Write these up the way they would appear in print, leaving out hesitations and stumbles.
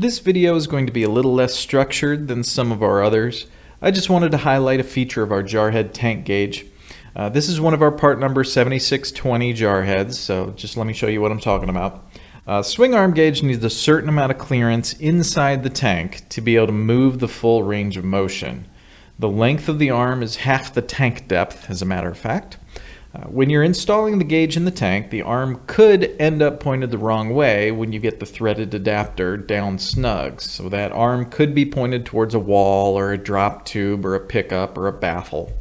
This video is going to be a little less structured than some of our others. I just wanted to highlight a feature of our Jarhead tank gauge. This is one of our part number 7620 Jarheads, so just let me show you what I'm talking about. Swing arm gauge needs a certain amount of clearance inside the tank to be able to move the full range of motion. The length of the arm is half the tank depth, as a matter of fact. When you're installing the gauge in the tank, the arm could end up pointed the wrong way when you get the threaded adapter down snug. So that arm could be pointed towards a wall or a drop tube or a pickup or a baffle.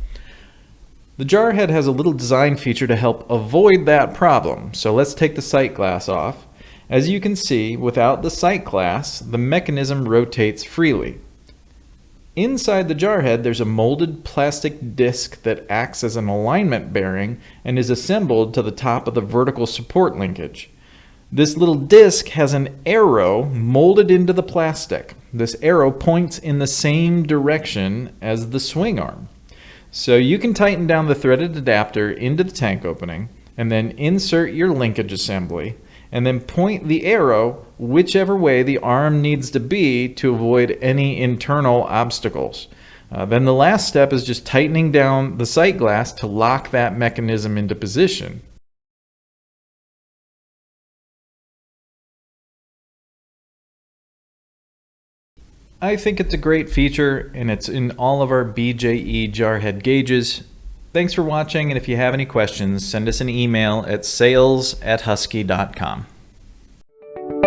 The Jarhead has a little design feature to help avoid that problem. So let's take the sight glass off. As you can see, without the sight glass, the mechanism rotates freely. Inside the Jarhead, there's a molded plastic disc that acts as an alignment bearing and is assembled to the top of the vertical support linkage. This little disc has an arrow molded into the plastic. This arrow points in the same direction as the swing arm. So you can tighten down the threaded adapter into the tank opening and then insert your linkage assembly and then point the arrow whichever way the arm needs to be to avoid any internal obstacles. Then the last step is just tightening down the sight glass to lock that mechanism into position. I think it's a great feature, and it's in all of our BJE Jarhead gauges. Thanks for watching, and if you have any questions, send us an email at sales@husky.com.